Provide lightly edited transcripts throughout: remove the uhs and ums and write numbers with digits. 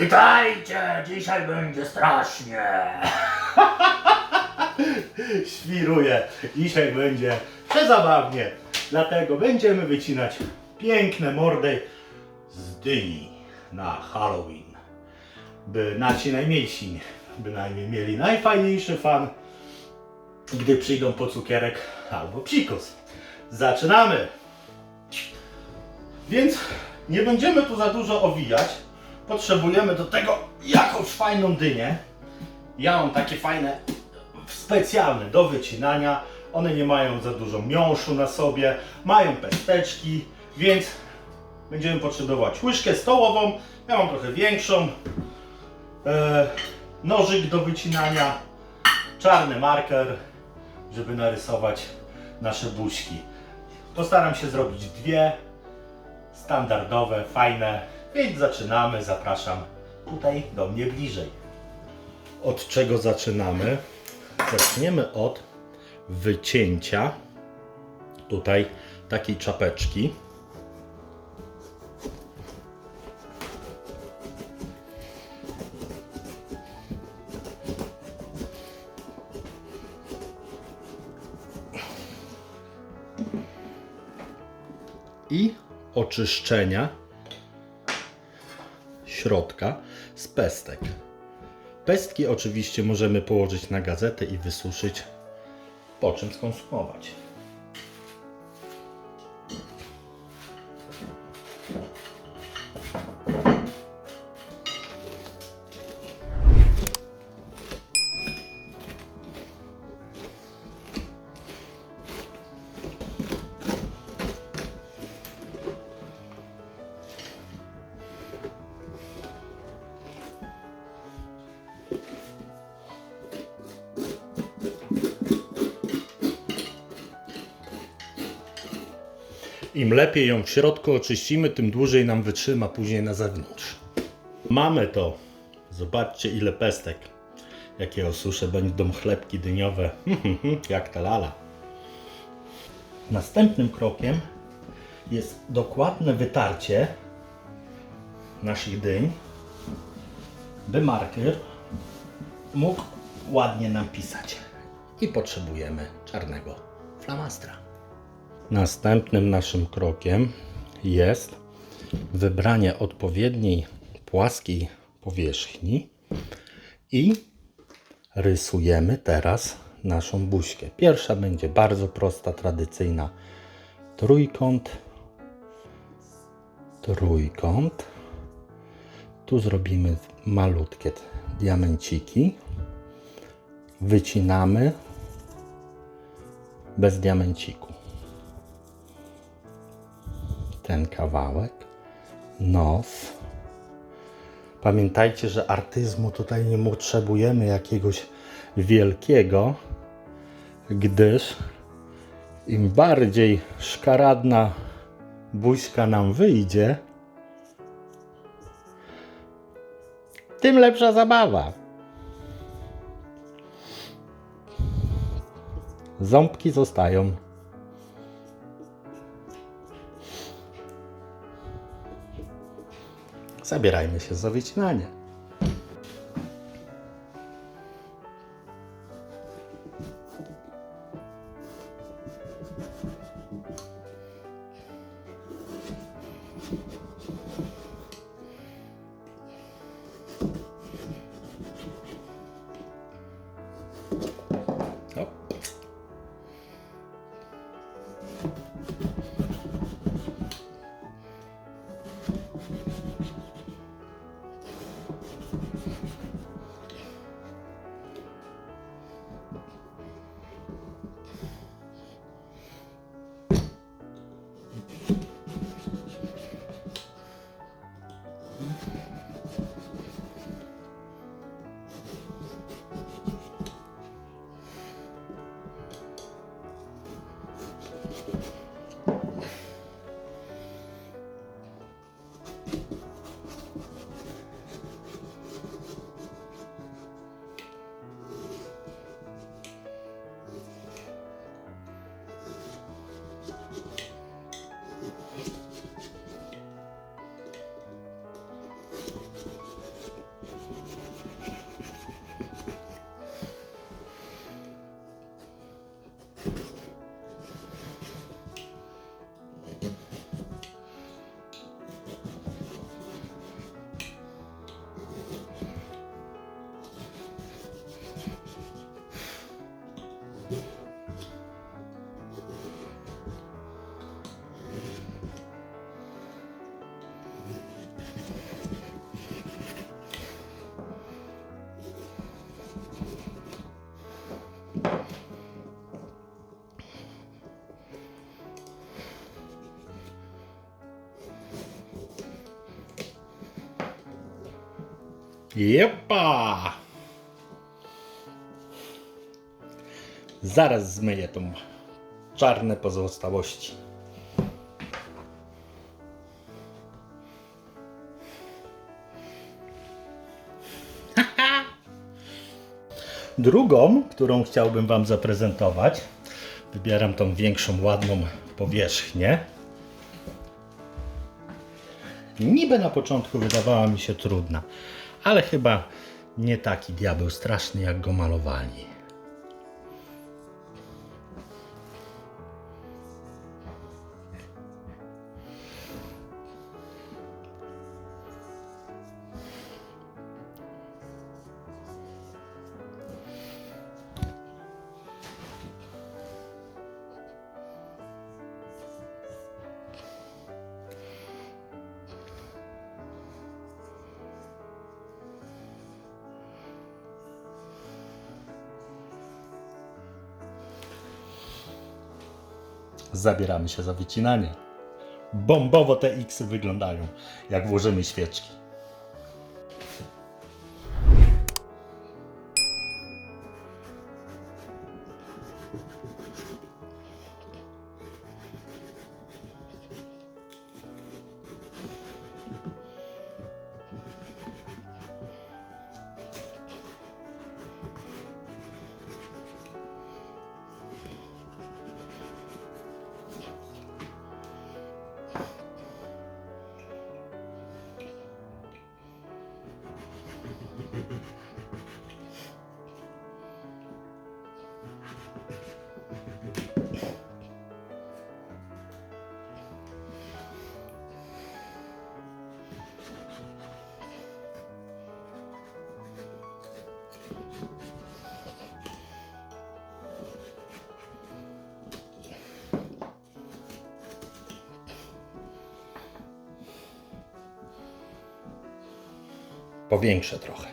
Witajcie! Dzisiaj będzie strasznie! Świruję. Dzisiaj będzie przezabawnie. Dlatego będziemy wycinać piękne mordy z dyni na Halloween. By nasi najmilsi bynajmniej mieli najfajniejszy fan, gdy przyjdą po cukierek albo psikus. Zaczynamy! Więc nie będziemy tu za dużo owijać. Potrzebujemy do tego jakąś fajną dynię. Ja mam takie fajne, specjalne do wycinania. One nie mają za dużo miąższu na sobie, mają pesteczki, więc będziemy potrzebować łyżkę stołową. Ja mam trochę większą. Nożyk do wycinania, czarny marker, żeby narysować nasze buźki. Postaram się zrobić dwie standardowe, fajne, więc zaczynamy. Zapraszam tutaj do mnie bliżej. Od czego zaczynamy? Zaczniemy od wycięcia tutaj takiej czapeczki. I oczyszczenia środka z pestek. Pestki oczywiście możemy położyć na gazetę i wysuszyć, po czym skonsumować. Im lepiej ją w środku oczyścimy, tym dłużej nam wytrzyma później na zewnątrz. Mamy to. Zobaczcie, ile pestek. Jakie osusze będą chlebki dyniowe. Jak ta lala. Następnym krokiem jest dokładne wytarcie naszych dyń, by marker mógł ładnie nam pisać. I potrzebujemy czarnego flamastra. Następnym naszym krokiem jest wybranie odpowiedniej płaskiej powierzchni i rysujemy teraz naszą buźkę. Pierwsza będzie bardzo prosta, tradycyjna. Trójkąt, trójkąt. Tu zrobimy malutkie diamenciki. Wycinamy bez diamenciku ten kawałek, nos. Pamiętajcie, że artyzmu tutaj nie potrzebujemy jakiegoś wielkiego, gdyż im bardziej szkaradna buźka nam wyjdzie, tym lepsza zabawa. Ząbki zostają. Zabierajmy się za wycinanie. Hop. Jepa! Zaraz zmyję tą czarne pozostałości. Drugą, którą chciałbym Wam zaprezentować, wybieram tą większą, ładną powierzchnię. Niby na początku wydawała mi się trudna, ale chyba nie taki diabeł straszny, jak go malowali. Zabieramy się za wycinanie. Bombowo te X-y wyglądają, jak włożymy świeczki. Powiększę trochę.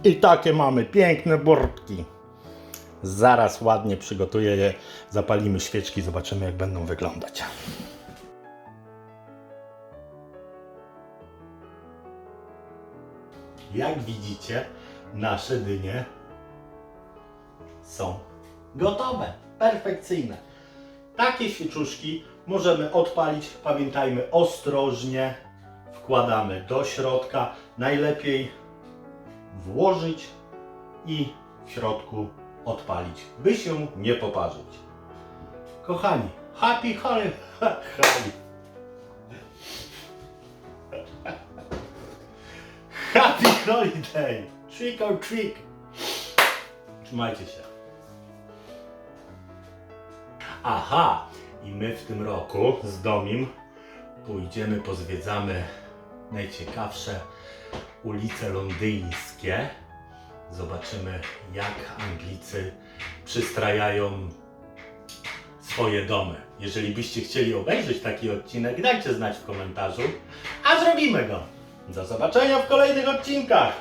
I takie mamy piękne bortki. Zaraz ładnie przygotuję je, zapalimy świeczki, zobaczymy, jak będą wyglądać. Jak widzicie, nasze dynie są gotowe, perfekcyjne. Takie świeczuszki możemy odpalić, pamiętajmy, ostrożnie wkładamy do środka. Najlepiej włożyć i w środku odpalić, by się nie poparzyć. Kochani, happy holiday! Happy holiday! Trick or treat! Trzymajcie się. Aha! I my w tym roku z Domim pójdziemy, pozwiedzamy najciekawsze ulice londyńskie. Zobaczymy, jak Anglicy przystrajają swoje domy. Jeżeli byście chcieli obejrzeć taki odcinek, dajcie znać w komentarzu, a zrobimy go. Do zobaczenia w kolejnych odcinkach.